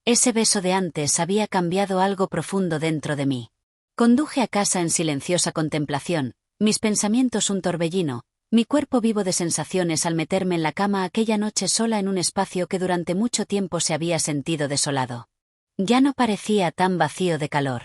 Ese beso de antes había cambiado algo profundo dentro de mí. Conduje a casa en silenciosa contemplación, mis pensamientos un torbellino, mi cuerpo vivo de sensaciones al meterme en la cama aquella noche sola en un espacio que durante mucho tiempo se había sentido desolado. Ya no parecía tan vacío de calor.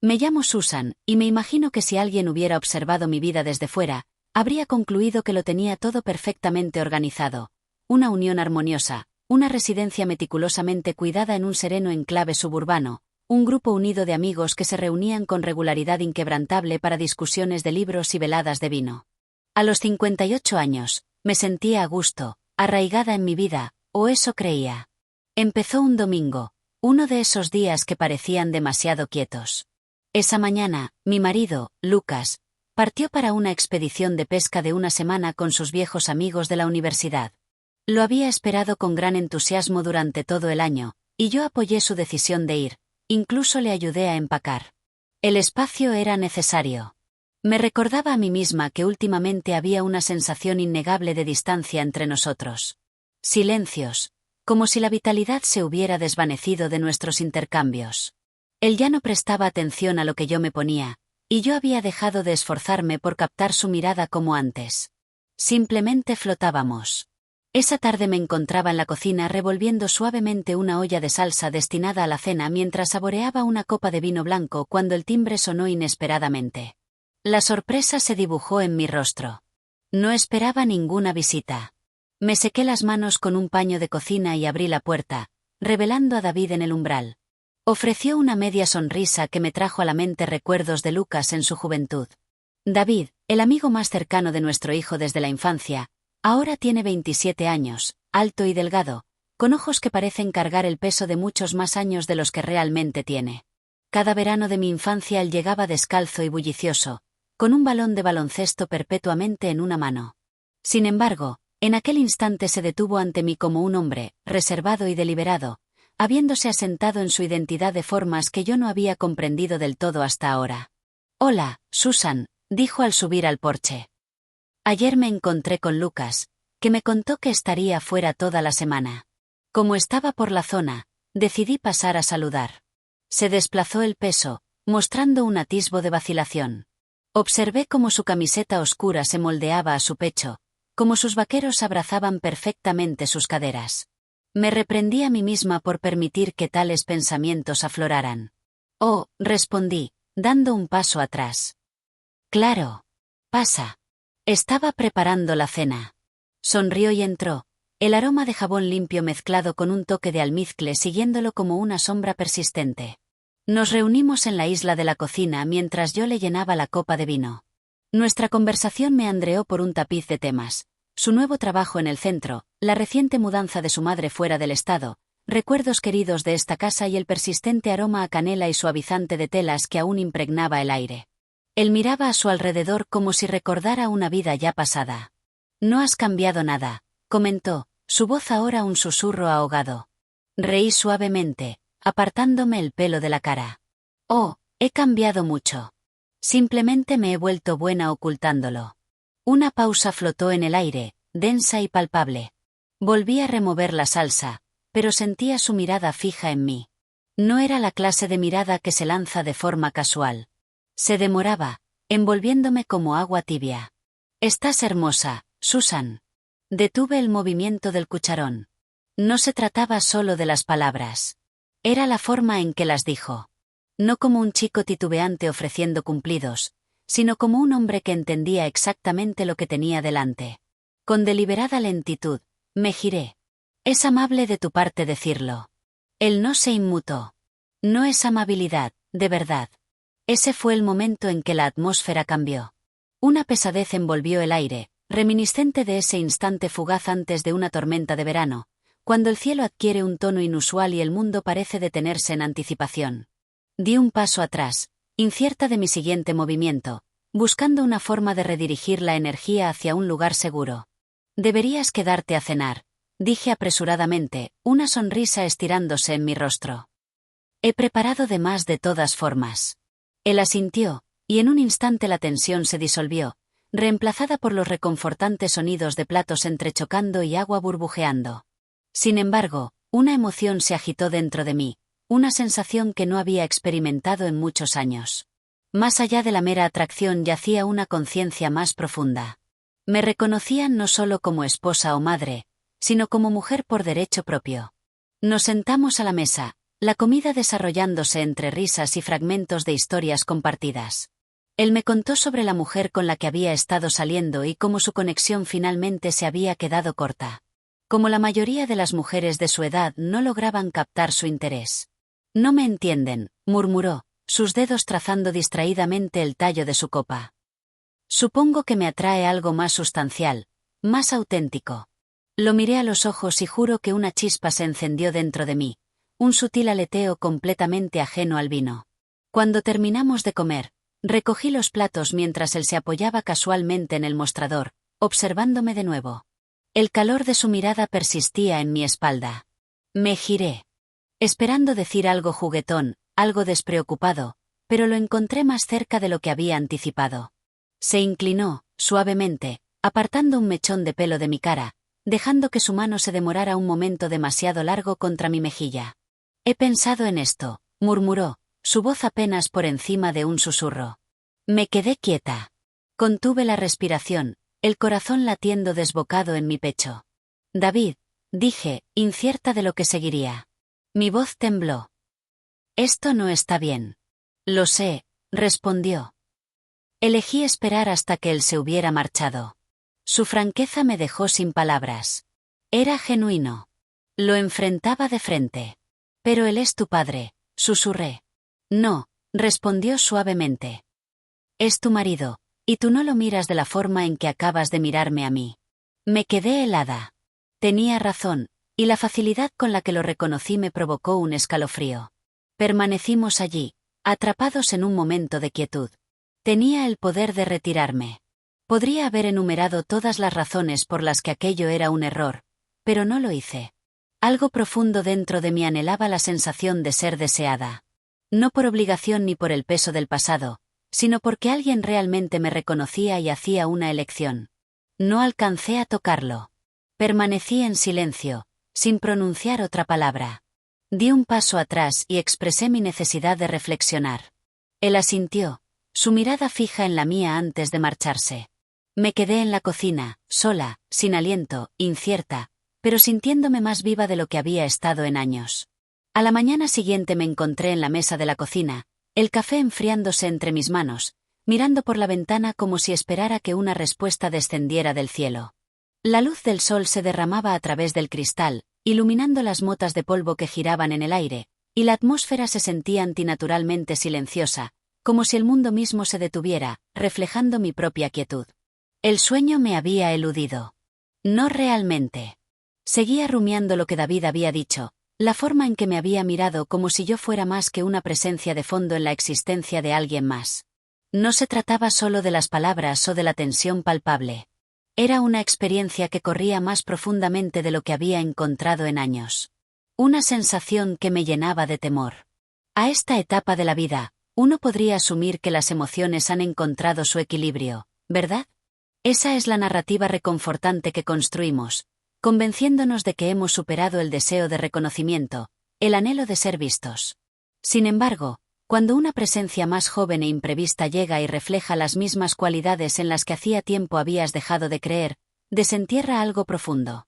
Me llamo Susan, y me imagino que si alguien hubiera observado mi vida desde fuera, habría concluido que lo tenía todo perfectamente organizado. Una unión armoniosa, una residencia meticulosamente cuidada en un sereno enclave suburbano, un grupo unido de amigos que se reunían con regularidad inquebrantable para discusiones de libros y veladas de vino. A los 58 años, me sentía a gusto, arraigada en mi vida, o eso creía. Empezó un domingo, uno de esos días que parecían demasiado quietos. Esa mañana, mi marido, Lucas, partió para una expedición de pesca de una semana con sus viejos amigos de la universidad. Lo había esperado con gran entusiasmo durante todo el año, y yo apoyé su decisión de ir, incluso le ayudé a empacar. El espacio era necesario. Me recordaba a mí misma que últimamente había una sensación innegable de distancia entre nosotros. Silencios, como si la vitalidad se hubiera desvanecido de nuestros intercambios. Él ya no prestaba atención a lo que yo me ponía, y yo había dejado de esforzarme por captar su mirada como antes. Simplemente flotábamos. Esa tarde me encontraba en la cocina revolviendo suavemente una olla de salsa destinada a la cena mientras saboreaba una copa de vino blanco cuando el timbre sonó inesperadamente. La sorpresa se dibujó en mi rostro. No esperaba ninguna visita. Me sequé las manos con un paño de cocina y abrí la puerta, revelando a David en el umbral. Ofreció una media sonrisa que me trajo a la mente recuerdos de Lucas en su juventud. David, el amigo más cercano de nuestro hijo desde la infancia, ahora tiene 27 años, alto y delgado, con ojos que parecen cargar el peso de muchos más años de los que realmente tiene. Cada verano de mi infancia él llegaba descalzo y bullicioso, con un balón de baloncesto perpetuamente en una mano. Sin embargo, en aquel instante se detuvo ante mí como un hombre, reservado y deliberado, habiéndose asentado en su identidad de formas que yo no había comprendido del todo hasta ahora. «Hola, Susan», dijo al subir al porche. Ayer me encontré con Lucas, que me contó que estaría fuera toda la semana. Como estaba por la zona, decidí pasar a saludar. Se desplazó el peso, mostrando un atisbo de vacilación. Observé cómo su camiseta oscura se moldeaba a su pecho, cómo sus vaqueros abrazaban perfectamente sus caderas. Me reprendí a mí misma por permitir que tales pensamientos afloraran. «Oh», respondí, dando un paso atrás. «Claro. Pasa». Estaba preparando la cena. Sonrió y entró, el aroma de jabón limpio mezclado con un toque de almizcle siguiéndolo como una sombra persistente. Nos reunimos en la isla de la cocina mientras yo le llenaba la copa de vino. Nuestra conversación meandreó por un tapiz de temas. Su nuevo trabajo en el centro, la reciente mudanza de su madre fuera del estado, recuerdos queridos de esta casa y el persistente aroma a canela y suavizante de telas que aún impregnaba el aire. Él miraba a su alrededor como si recordara una vida ya pasada. «No has cambiado nada», comentó, su voz ahora un susurro ahogado. Reí suavemente, apartándome el pelo de la cara. «Oh, he cambiado mucho. Simplemente me he vuelto buena ocultándolo». Una pausa flotó en el aire, densa y palpable. Volví a remover la salsa, pero sentía su mirada fija en mí. No era la clase de mirada que se lanza de forma casual. Se demoraba, envolviéndome como agua tibia. «Estás hermosa, Susan». Detuve el movimiento del cucharón. No se trataba solo de las palabras. Era la forma en que las dijo. No como un chico titubeante ofreciendo cumplidos, sino como un hombre que entendía exactamente lo que tenía delante. Con deliberada lentitud, me giré. «Es amable de tu parte decirlo». Él no se inmutó. «No es amabilidad, de verdad». Ese fue el momento en que la atmósfera cambió. Una pesadez envolvió el aire, reminiscente de ese instante fugaz antes de una tormenta de verano, cuando el cielo adquiere un tono inusual y el mundo parece detenerse en anticipación. Di un paso atrás, incierta de mi siguiente movimiento, buscando una forma de redirigir la energía hacia un lugar seguro. «Deberías quedarte a cenar», dije apresuradamente, una sonrisa estirándose en mi rostro. «He preparado de más de todas formas». Él asintió, y en un instante la tensión se disolvió, reemplazada por los reconfortantes sonidos de platos entrechocando y agua burbujeando. Sin embargo, Una emoción se agitó dentro de mí, una sensación que no había experimentado en muchos años. Más allá de la mera atracción yacía una conciencia más profunda. Me reconocían no solo como esposa o madre, sino como mujer por derecho propio. Nos sentamos a la mesa, la comida desarrollándose entre risas y fragmentos de historias compartidas. Él me contó sobre la mujer con la que había estado saliendo y cómo su conexión finalmente se había quedado corta. Como la mayoría de las mujeres de su edad no lograban captar su interés. No me entienden, murmuró, sus dedos trazando distraídamente el tallo de su copa. Supongo que me atrae algo más sustancial, más auténtico. Lo miré a los ojos y juro que una chispa se encendió dentro de mí, un sutil aleteo completamente ajeno al vino. Cuando terminamos de comer, recogí los platos mientras él se apoyaba casualmente en el mostrador, observándome de nuevo. El calor de su mirada persistía en mi espalda. Me giré, esperando decir algo juguetón, algo despreocupado, pero lo encontré más cerca de lo que había anticipado. Se inclinó, suavemente, apartando un mechón de pelo de mi cara, dejando que su mano se demorara un momento demasiado largo contra mi mejilla. He pensado en esto, murmuró, su voz apenas por encima de un susurro. Me quedé quieta. Contuve la respiración, el corazón latiendo desbocado en mi pecho. David, dije, incierta de lo que seguiría. Mi voz tembló. Esto no está bien. Lo sé, respondió. Elegí esperar hasta que él se hubiera marchado. Su franqueza me dejó sin palabras. Era genuino. Lo enfrentaba de frente. Pero él es tu padre, susurré. No, respondió suavemente. Es tu marido, y tú no lo miras de la forma en que acabas de mirarme a mí. Me quedé helada. Tenía razón, y la facilidad con la que lo reconocí me provocó un escalofrío. Permanecimos allí, atrapados en un momento de quietud. Tenía el poder de retirarme. Podría haber enumerado todas las razones por las que aquello era un error, pero no lo hice. Algo profundo dentro de mí anhelaba la sensación de ser deseada. No por obligación ni por el peso del pasado, sino porque alguien realmente me reconocía y hacía una elección. No alcancé a tocarlo. Permanecí en silencio, sin pronunciar otra palabra. Di un paso atrás y expresé mi necesidad de reflexionar. Él asintió, su mirada fija en la mía antes de marcharse. Me quedé en la cocina, sola, sin aliento, incierta, pero sintiéndome más viva de lo que había estado en años. A la mañana siguiente me encontré en la mesa de la cocina, el café enfriándose entre mis manos, mirando por la ventana como si esperara que una respuesta descendiera del cielo. La luz del sol se derramaba a través del cristal, iluminando las motas de polvo que giraban en el aire, y la atmósfera se sentía antinaturalmente silenciosa, como si el mundo mismo se detuviera, reflejando mi propia quietud. El sueño me había eludido. No realmente. Seguía rumiando lo que David había dicho, la forma en que me había mirado como si yo fuera más que una presencia de fondo en la existencia de alguien más. No se trataba solo de las palabras o de la tensión palpable. Era una experiencia que corría más profundamente de lo que había encontrado en años. Una sensación que me llenaba de temor. A esta etapa de la vida, uno podría asumir que las emociones han encontrado su equilibrio, ¿verdad? Esa es la narrativa reconfortante que construimos, convenciéndonos de que hemos superado el deseo de reconocimiento, el anhelo de ser vistos. Sin embargo, cuando una presencia más joven e imprevista llega y refleja las mismas cualidades en las que hacía tiempo habías dejado de creer, desentierra algo profundo.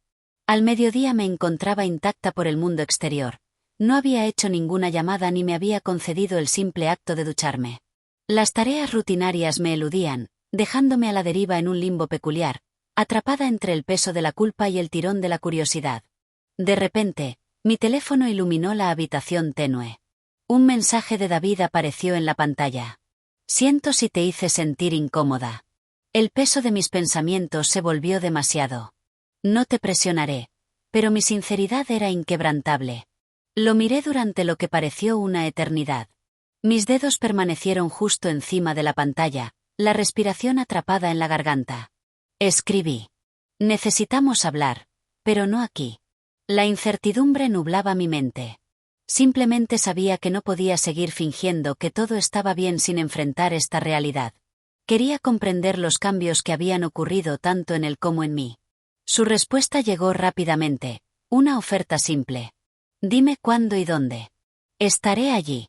Al mediodía me encontraba intacta por el mundo exterior. No había hecho ninguna llamada ni me había concedido el simple acto de ducharme. Las tareas rutinarias me eludían, dejándome a la deriva en un limbo peculiar, atrapada entre el peso de la culpa y el tirón de la curiosidad. De repente, mi teléfono iluminó la habitación tenue. Un mensaje de David apareció en la pantalla. Siento si te hice sentir incómoda. El peso de mis pensamientos se volvió demasiado. No te presionaré, pero mi sinceridad era inquebrantable. Lo miré durante lo que pareció una eternidad. Mis dedos permanecieron justo encima de la pantalla, la respiración atrapada en la garganta. Escribí. Necesitamos hablar, pero no aquí. La incertidumbre nublaba mi mente. Simplemente sabía que no podía seguir fingiendo que todo estaba bien sin enfrentar esta realidad. Quería comprender los cambios que habían ocurrido tanto en él como en mí. Su respuesta llegó rápidamente, una oferta simple. Dime cuándo y dónde. Estaré allí.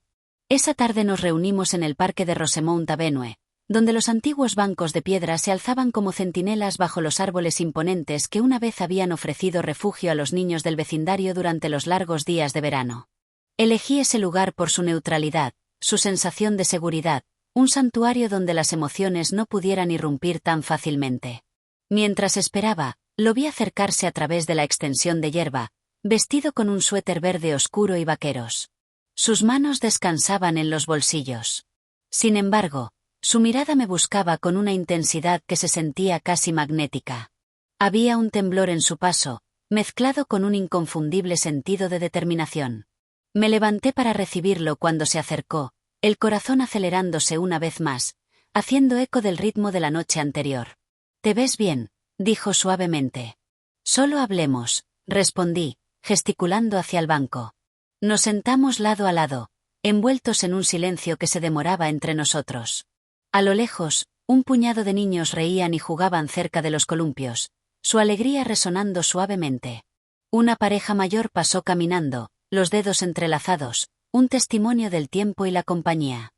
Esa tarde nos reunimos en el parque de Rosemount Avenue, donde los antiguos bancos de piedra se alzaban como centinelas bajo los árboles imponentes que una vez habían ofrecido refugio a los niños del vecindario durante los largos días de verano. Elegí ese lugar por su neutralidad, su sensación de seguridad, un santuario donde las emociones no pudieran irrumpir tan fácilmente. Mientras esperaba, lo vi acercarse a través de la extensión de hierba, vestido con un suéter verde oscuro y vaqueros. Sus manos descansaban en los bolsillos. Sin embargo, su mirada me buscaba con una intensidad que se sentía casi magnética. Había un temblor en su paso, mezclado con un inconfundible sentido de determinación. Me levanté para recibirlo cuando se acercó, el corazón acelerándose una vez más, haciendo eco del ritmo de la noche anterior. «¿Te ves bien?», dijo suavemente. «Solo hablemos», respondí, gesticulando hacia el banco. Nos sentamos lado a lado, envueltos en un silencio que se demoraba entre nosotros. A lo lejos, un puñado de niños reían y jugaban cerca de los columpios, su alegría resonando suavemente. Una pareja mayor pasó caminando, los dedos entrelazados, un testimonio del tiempo y la compañía.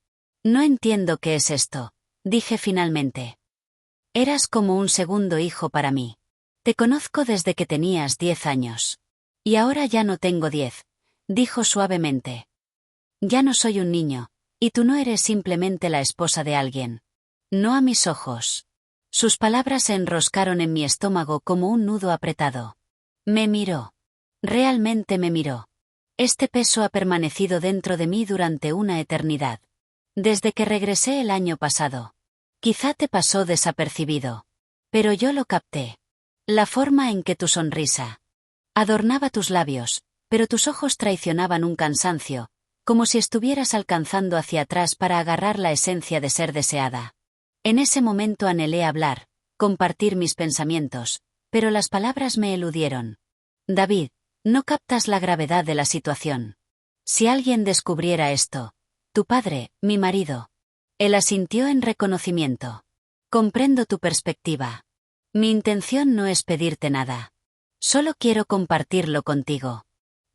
«No entiendo qué es esto», dije finalmente. «Eras como un segundo hijo para mí. Te conozco desde que tenías 10 años. Y ahora ya no tengo 10, dijo suavemente. «Ya no soy un niño, y tú no eres simplemente la esposa de alguien. No a mis ojos». Sus palabras se enroscaron en mi estómago como un nudo apretado. Me miró. Realmente me miró. Este peso ha permanecido dentro de mí durante una eternidad. Desde que regresé el año pasado. Quizá te pasó desapercibido. Pero yo lo capté. La forma en que tu sonrisa adornaba tus labios, pero tus ojos traicionaban un cansancio, como si estuvieras alcanzando hacia atrás para agarrar la esencia de ser deseada. En ese momento anhelé hablar, compartir mis pensamientos, pero las palabras me eludieron. «David, no captas la gravedad de la situación. Si alguien descubriera esto, tu padre, mi marido». Él asintió en reconocimiento. «Comprendo tu perspectiva. Mi intención no es pedirte nada. Solo quiero compartirlo contigo.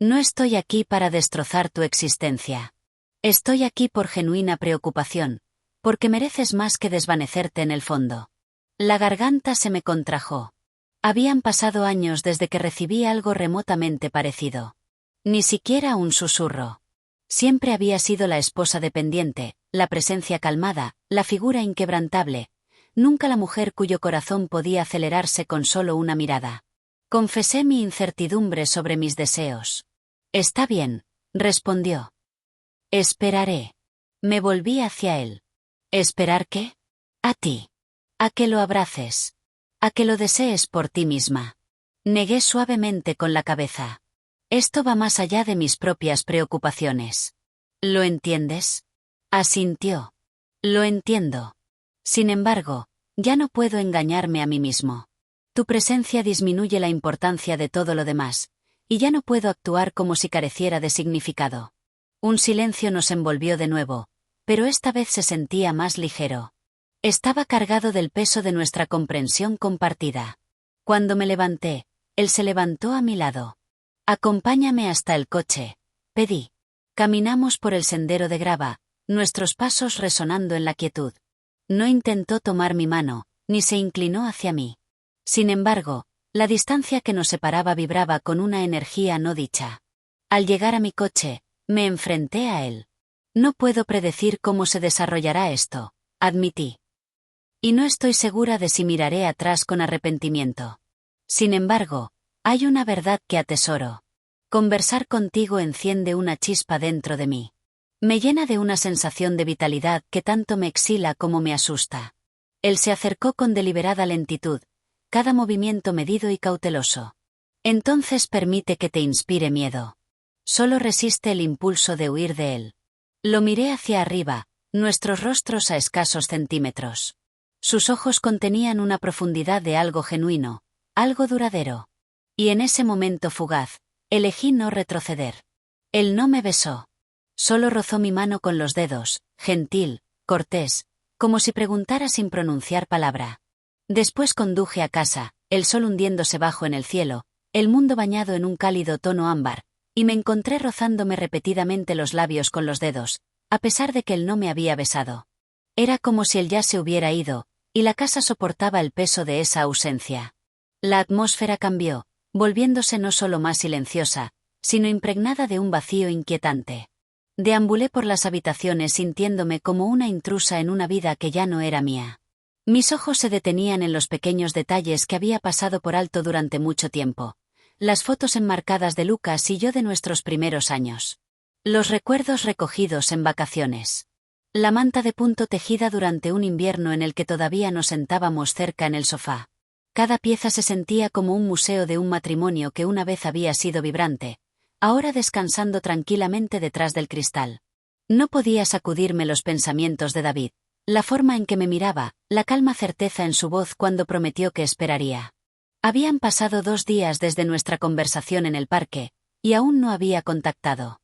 No estoy aquí para destrozar tu existencia. Estoy aquí por genuina preocupación, porque mereces más que desvanecerte en el fondo». La garganta se me contrajo. Habían pasado años desde que recibí algo remotamente parecido. Ni siquiera un susurro. Siempre había sido la esposa dependiente, la presencia calmada, la figura inquebrantable, nunca la mujer cuyo corazón podía acelerarse con solo una mirada. Confesé mi incertidumbre sobre mis deseos. «Está bien», respondió. «Esperaré». Me volví hacia él. «¿Esperar qué?» «A ti. A que lo abraces. A que lo desees por ti misma». Negué suavemente con la cabeza. «Esto va más allá de mis propias preocupaciones». «¿Lo entiendes?». Asintió. «Lo entiendo. Sin embargo, ya no puedo engañarme a mí mismo. Tu presencia disminuye la importancia de todo lo demás, y ya no puedo actuar como si careciera de significado». Un silencio nos envolvió de nuevo, pero esta vez se sentía más ligero. Estaba cargado del peso de nuestra comprensión compartida. Cuando me levanté, él se levantó a mi lado. «Acompáñame hasta el coche», pedí. Caminamos por el sendero de grava, nuestros pasos resonando en la quietud. No intentó tomar mi mano, ni se inclinó hacia mí. Sin embargo, la distancia que nos separaba vibraba con una energía no dicha. Al llegar a mi coche, me enfrenté a él. «No puedo predecir cómo se desarrollará esto», admití. «Y no estoy segura de si miraré atrás con arrepentimiento. Sin embargo, hay una verdad que atesoro. Conversar contigo enciende una chispa dentro de mí. Me llena de una sensación de vitalidad que tanto me exila como me asusta». Él se acercó con deliberada lentitud, cada movimiento medido y cauteloso. «Entonces permite que te inspire miedo. Solo resiste el impulso de huir de él». Lo miré hacia arriba, nuestros rostros a escasos centímetros. Sus ojos contenían una profundidad de algo genuino, algo duradero. Y en ese momento fugaz, elegí no retroceder. Él no me besó. Solo rozó mi mano con los dedos, gentil, cortés, como si preguntara sin pronunciar palabra. Después conduje a casa, el sol hundiéndose bajo en el cielo, el mundo bañado en un cálido tono ámbar, y me encontré rozándome repetidamente los labios con los dedos, a pesar de que él no me había besado. Era como si él ya se hubiera ido, y la casa soportaba el peso de esa ausencia. La atmósfera cambió, volviéndose no solo más silenciosa, sino impregnada de un vacío inquietante. Deambulé por las habitaciones sintiéndome como una intrusa en una vida que ya no era mía. Mis ojos se detenían en los pequeños detalles que había pasado por alto durante mucho tiempo. Las fotos enmarcadas de Lucas y yo de nuestros primeros años. Los recuerdos recogidos en vacaciones. La manta de punto tejida durante un invierno en el que todavía nos sentábamos cerca en el sofá. Cada pieza se sentía como un museo de un matrimonio que una vez había sido vibrante, ahora descansando tranquilamente detrás del cristal. No podía sacudirme los pensamientos de David, la forma en que me miraba, la calma certeza en su voz cuando prometió que esperaría. Habían pasado 2 días desde nuestra conversación en el parque, y aún no había contactado.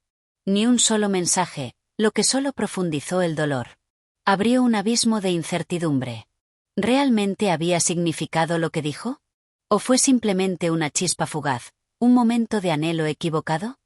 Ni un solo mensaje, lo que solo profundizó el dolor. Abrió un abismo de incertidumbre. ¿Realmente había significado lo que dijo? ¿O fue simplemente una chispa fugaz, un momento de anhelo equivocado?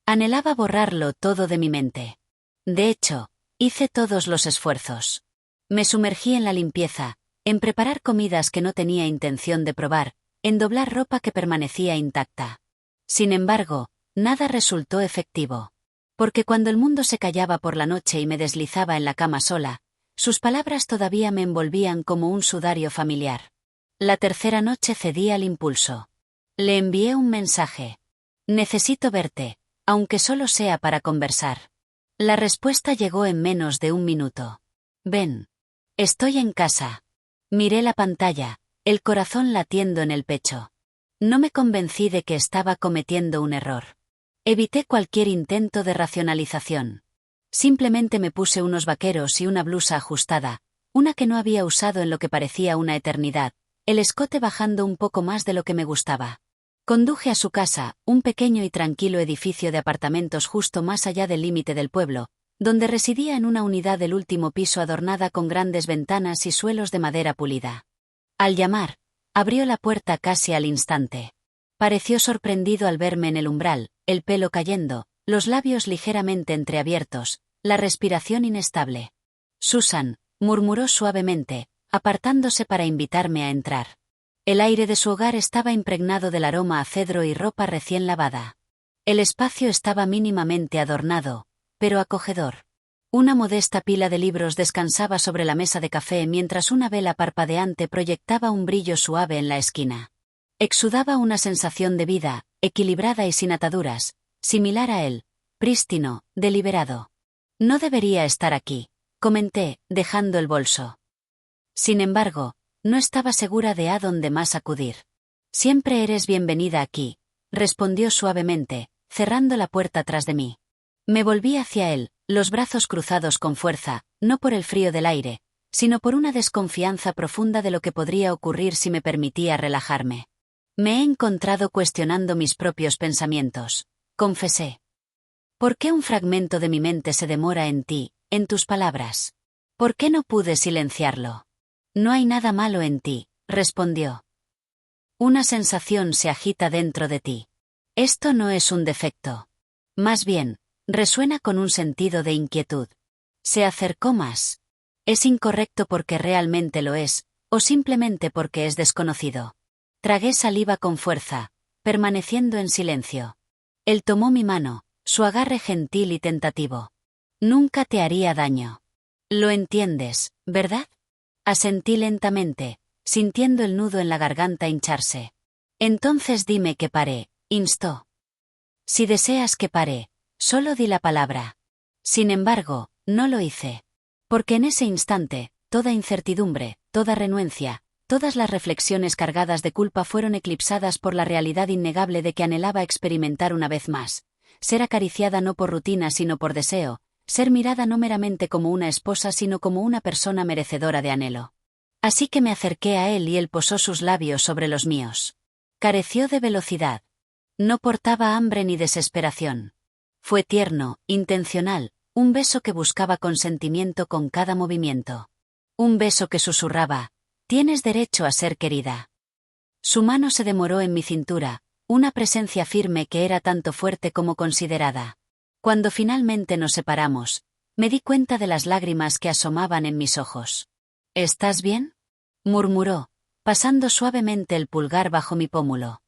Anhelaba borrarlo todo de mi mente. De hecho, hice todos los esfuerzos. Me sumergí en la limpieza, en preparar comidas que no tenía intención de probar, en doblar ropa que permanecía intacta. Sin embargo, nada resultó efectivo. Porque cuando el mundo se callaba por la noche y me deslizaba en la cama sola, sus palabras todavía me envolvían como un sudario familiar. La tercera noche cedí al impulso. Le envié un mensaje. Necesito verte, aunque solo sea para conversar. La respuesta llegó en menos de 1 minuto. Ven. Estoy en casa. Miré la pantalla, el corazón latiendo en el pecho. No me convencí de que estaba cometiendo un error. Evité cualquier intento de racionalización. Simplemente me puse unos vaqueros y una blusa ajustada, una que no había usado en lo que parecía una eternidad, el escote bajando un poco más de lo que me gustaba. Conduje a su casa, un pequeño y tranquilo edificio de apartamentos justo más allá del límite del pueblo, donde residía en una unidad del último piso adornada con grandes ventanas y suelos de madera pulida. Al llamar, abrió la puerta casi al instante. Pareció sorprendido al verme en el umbral, el pelo cayendo, los labios ligeramente entreabiertos, la respiración inestable. «Susan», murmuró suavemente, apartándose para invitarme a entrar. El aire de su hogar estaba impregnado del aroma a cedro y ropa recién lavada. El espacio estaba mínimamente adornado, pero acogedor. Una modesta pila de libros descansaba sobre la mesa de café mientras una vela parpadeante proyectaba un brillo suave en la esquina. Exudaba una sensación de vida, equilibrada y sin ataduras, similar a él, prístino, deliberado. «No debería estar aquí», comenté, dejando el bolso. Sin embargo, no estaba segura de a dónde más acudir. «Siempre eres bienvenida aquí», respondió suavemente, cerrando la puerta tras de mí. Me volví hacia él, los brazos cruzados con fuerza, no por el frío del aire, sino por una desconfianza profunda de lo que podría ocurrir si me permitía relajarme. «Me he encontrado cuestionando mis propios pensamientos», confesé. «¿Por qué un fragmento de mi mente se demora en ti, en tus palabras? ¿Por qué no pude silenciarlo?» «No hay nada malo en ti», respondió. «Una sensación se agita dentro de ti. Esto no es un defecto. Más bien, resuena con un sentido de inquietud. Se acercó más. ¿Es incorrecto porque realmente lo es, o simplemente porque es desconocido?» Tragué saliva con fuerza, permaneciendo en silencio. Él tomó mi mano, su agarre gentil y tentativo. «Nunca te haría daño. Lo entiendes, ¿verdad?» Asentí lentamente, sintiendo el nudo en la garganta hincharse. «Entonces dime que pare», instó. «Si deseas que pare, solo di la palabra». Sin embargo, no lo hice. Porque en ese instante, toda incertidumbre, toda renuencia, todas las reflexiones cargadas de culpa fueron eclipsadas por la realidad innegable de que anhelaba experimentar una vez más. Ser acariciada no por rutina sino por deseo, ser mirada no meramente como una esposa sino como una persona merecedora de anhelo. Así que me acerqué a él y él posó sus labios sobre los míos. Careció de velocidad. No portaba hambre ni desesperación. Fue tierno, intencional, un beso que buscaba consentimiento con cada movimiento. Un beso que susurraba: «Tienes derecho a ser querida». Su mano se demoró en mi cintura, una presencia firme que era tanto fuerte como considerada. Cuando finalmente nos separamos, me di cuenta de las lágrimas que asomaban en mis ojos. ¿Estás bien?, murmuró, pasando suavemente el pulgar bajo mi pómulo.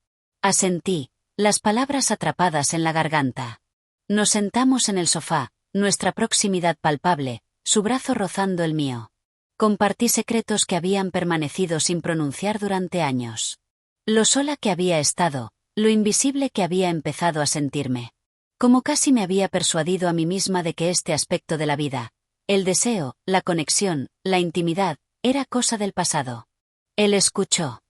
Asentí, las palabras atrapadas en la garganta. Nos sentamos en el sofá, nuestra proximidad palpable, su brazo rozando el mío. Compartí secretos que habían permanecido sin pronunciar durante años. Lo sola que había estado, lo invisible que había empezado a sentirme. Como casi me había persuadido a mí misma de que este aspecto de la vida, el deseo, la conexión, la intimidad, era cosa del pasado. Él escuchó.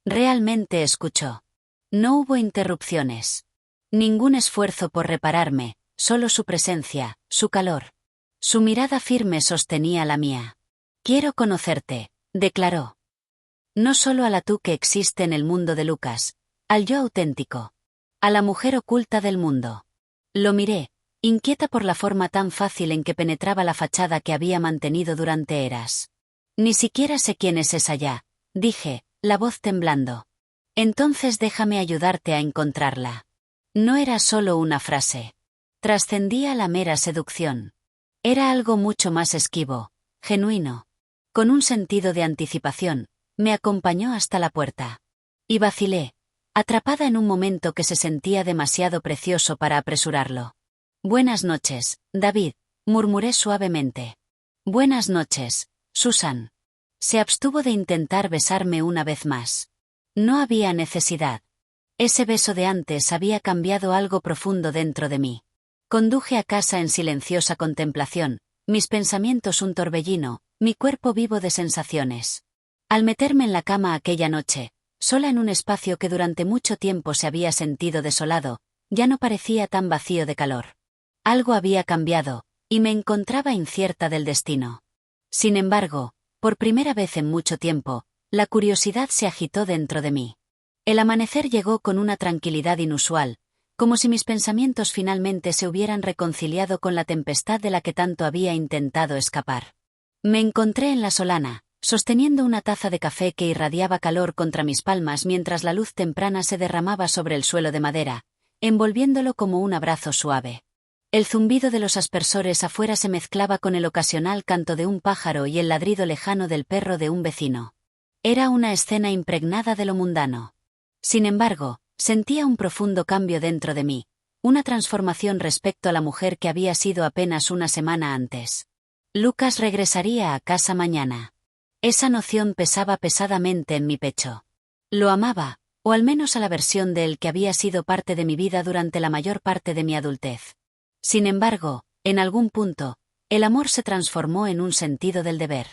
Realmente escuchó. No hubo interrupciones. Ningún esfuerzo por repararme, solo su presencia, su calor. Su mirada firme sostenía la mía. Quiero conocerte, declaró. No solo a la tú que existe en el mundo de Lucas, al yo auténtico. A la mujer oculta del mundo. Lo miré, inquieta por la forma tan fácil en que penetraba la fachada que había mantenido durante eras. Ni siquiera sé quién es esa ya, dije, la voz temblando. Entonces déjame ayudarte a encontrarla. No era solo una frase. Trascendía la mera seducción. Era algo mucho más esquivo, genuino. Con un sentido de anticipación, me acompañó hasta la puerta. Y vacilé, atrapada en un momento que se sentía demasiado precioso para apresurarlo. Buenas noches, David, murmuré suavemente. Buenas noches, Susan. Se abstuvo de intentar besarme una vez más. No había necesidad. Ese beso de antes había cambiado algo profundo dentro de mí. Conduje a casa en silenciosa contemplación, mis pensamientos un torbellino, mi cuerpo vivo de sensaciones. Al meterme en la cama aquella noche, sola en un espacio que durante mucho tiempo se había sentido desolado, ya no parecía tan vacío de calor. Algo había cambiado, y me encontraba incierta del destino. Sin embargo, por primera vez en mucho tiempo, la curiosidad se agitó dentro de mí. El amanecer llegó con una tranquilidad inusual, como si mis pensamientos finalmente se hubieran reconciliado con la tempestad de la que tanto había intentado escapar. Me encontré en la solana, sosteniendo una taza de café que irradiaba calor contra mis palmas mientras la luz temprana se derramaba sobre el suelo de madera, envolviéndolo como un abrazo suave. El zumbido de los aspersores afuera se mezclaba con el ocasional canto de un pájaro y el ladrido lejano del perro de un vecino. Era una escena impregnada de lo mundano. Sin embargo, sentía un profundo cambio dentro de mí, una transformación respecto a la mujer que había sido apenas una semana antes. Lucas regresaría a casa mañana. Esa noción pesaba pesadamente en mi pecho. Lo amaba, o al menos a la versión de él que había sido parte de mi vida durante la mayor parte de mi adultez. Sin embargo, en algún punto, el amor se transformó en un sentido del deber.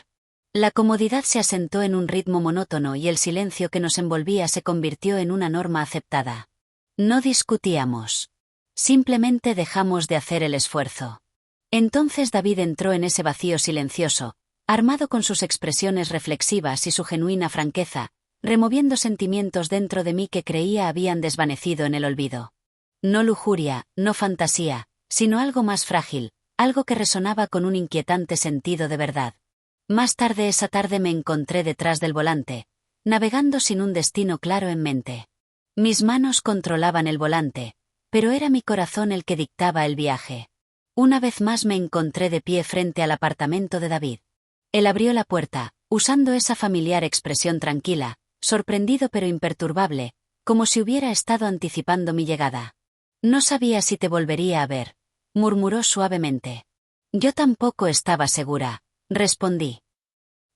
La comodidad se asentó en un ritmo monótono y el silencio que nos envolvía se convirtió en una norma aceptada. No discutíamos. Simplemente dejamos de hacer el esfuerzo. Entonces David entró en ese vacío silencioso, armado con sus expresiones reflexivas y su genuina franqueza, removiendo sentimientos dentro de mí que creía habían desvanecido en el olvido. No lujuria, no fantasía, sino algo más frágil, algo que resonaba con un inquietante sentido de verdad. Más tarde esa tarde me encontré detrás del volante, navegando sin un destino claro en mente. Mis manos controlaban el volante, pero era mi corazón el que dictaba el viaje. Una vez más me encontré de pie frente al apartamento de David. Él abrió la puerta, usando esa familiar expresión tranquila, sorprendido pero imperturbable, como si hubiera estado anticipando mi llegada. No sabía si te volvería a ver, murmuró suavemente. Yo tampoco estaba segura, respondí.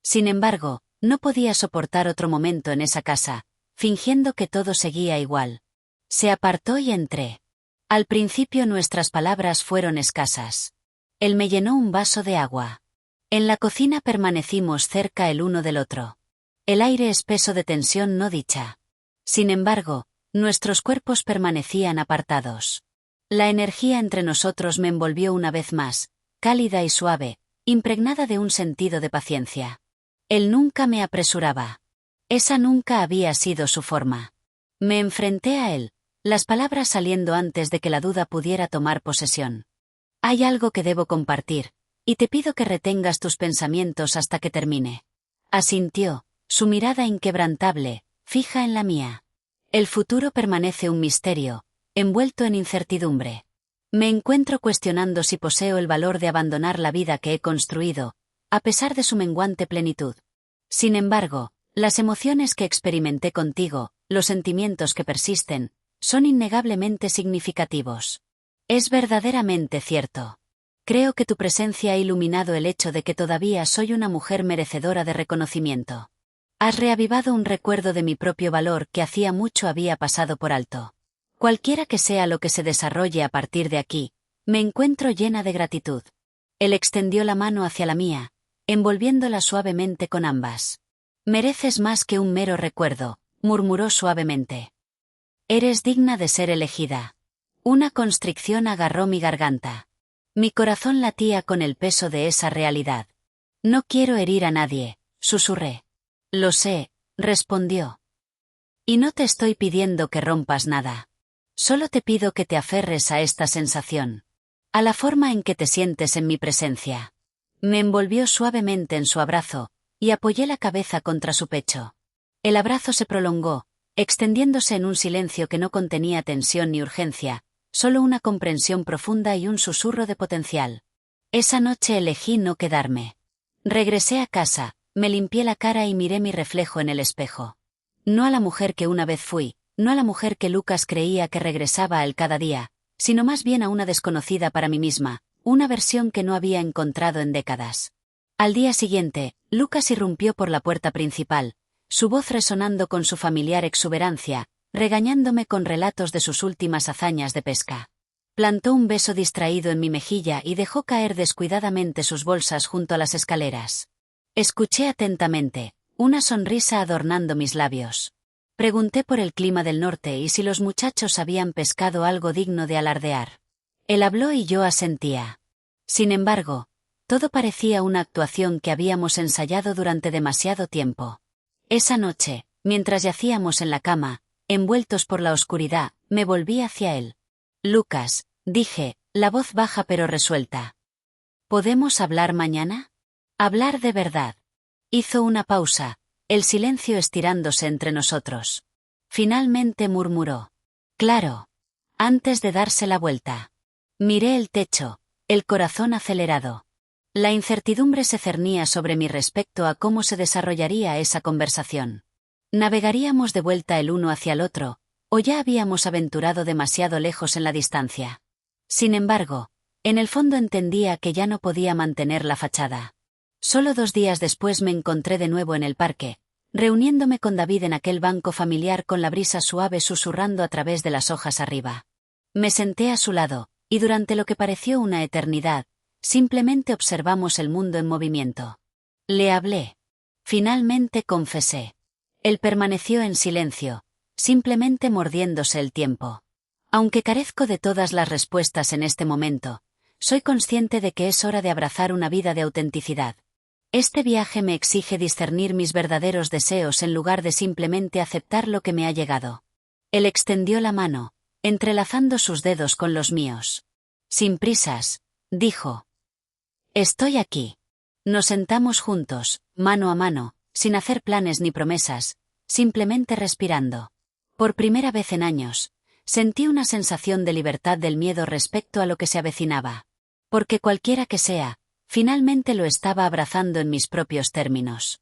Sin embargo, no podía soportar otro momento en esa casa, fingiendo que todo seguía igual. Se apartó y entré. Al principio nuestras palabras fueron escasas. Él me llenó un vaso de agua. En la cocina permanecimos cerca el uno del otro. El aire espeso de tensión no dicha. Sin embargo, nuestros cuerpos permanecían apartados. La energía entre nosotros me envolvió una vez más, cálida y suave, impregnada de un sentido de paciencia. Él nunca me apresuraba. Esa nunca había sido su forma. Me enfrenté a él, las palabras saliendo antes de que la duda pudiera tomar posesión. Hay algo que debo compartir, y te pido que retengas tus pensamientos hasta que termine. Asintió, su mirada inquebrantable, fija en la mía. El futuro permanece un misterio, envuelto en incertidumbre. Me encuentro cuestionando si poseo el valor de abandonar la vida que he construido, a pesar de su menguante plenitud. Sin embargo, las emociones que experimenté contigo, los sentimientos que persisten, son innegablemente significativos. Es verdaderamente cierto. Creo que tu presencia ha iluminado el hecho de que todavía soy una mujer merecedora de reconocimiento. Has reavivado un recuerdo de mi propio valor que hacía mucho había pasado por alto. Cualquiera que sea lo que se desarrolle a partir de aquí, me encuentro llena de gratitud. Él extendió la mano hacia la mía, envolviéndola suavemente con ambas. Mereces más que un mero recuerdo, murmuró suavemente. Eres digna de ser elegida. Una constricción agarró mi garganta. Mi corazón latía con el peso de esa realidad. No quiero herir a nadie, susurré. Lo sé, respondió. Y no te estoy pidiendo que rompas nada. Solo te pido que te aferres a esta sensación. A la forma en que te sientes en mi presencia. Me envolvió suavemente en su abrazo, y apoyé la cabeza contra su pecho. El abrazo se prolongó, extendiéndose en un silencio que no contenía tensión ni urgencia, solo una comprensión profunda y un susurro de potencial. Esa noche elegí no quedarme. Regresé a casa, me limpié la cara y miré mi reflejo en el espejo. No a la mujer que una vez fui, no a la mujer que Lucas creía que regresaba a él cada día, sino más bien a una desconocida para mí misma, una versión que no había encontrado en décadas. Al día siguiente, Lucas irrumpió por la puerta principal, su voz resonando con su familiar exuberancia, regañándome con relatos de sus últimas hazañas de pesca. Plantó un beso distraído en mi mejilla y dejó caer descuidadamente sus bolsas junto a las escaleras. Escuché atentamente, una sonrisa adornando mis labios. Pregunté por el clima del norte y si los muchachos habían pescado algo digno de alardear. Él habló y yo asentía. Sin embargo, todo parecía una actuación que habíamos ensayado durante demasiado tiempo. Esa noche, mientras yacíamos en la cama, envueltos por la oscuridad, me volví hacia él. Lucas, dije, la voz baja pero resuelta. ¿Podemos hablar mañana? Hablar de verdad. Hizo una pausa, el silencio estirándose entre nosotros. Finalmente murmuró. Claro. Antes de darse la vuelta. Miré el techo, el corazón acelerado. La incertidumbre se cernía sobre mí respecto a cómo se desarrollaría esa conversación. ¿Navegaríamos de vuelta el uno hacia el otro, o ya habíamos aventurado demasiado lejos en la distancia? Sin embargo, en el fondo entendía que ya no podía mantener la fachada. Solo 2 días después me encontré de nuevo en el parque, reuniéndome con David en aquel banco familiar con la brisa suave susurrando a través de las hojas arriba. Me senté a su lado, y durante lo que pareció una eternidad, simplemente observamos el mundo en movimiento. Le hablé. Finalmente confesé. Él permaneció en silencio, simplemente mordiéndose el tiempo. Aunque carezco de todas las respuestas en este momento, soy consciente de que es hora de abrazar una vida de autenticidad. Este viaje me exige discernir mis verdaderos deseos en lugar de simplemente aceptar lo que me ha llegado. Él extendió la mano, entrelazando sus dedos con los míos. Sin prisas, dijo. Estoy aquí. Nos sentamos juntos, mano a mano, sin hacer planes ni promesas, simplemente respirando. Por primera vez en años, sentí una sensación de libertad del miedo respecto a lo que se avecinaba. Porque cualquiera que sea, finalmente lo estaba abrazando en mis propios términos.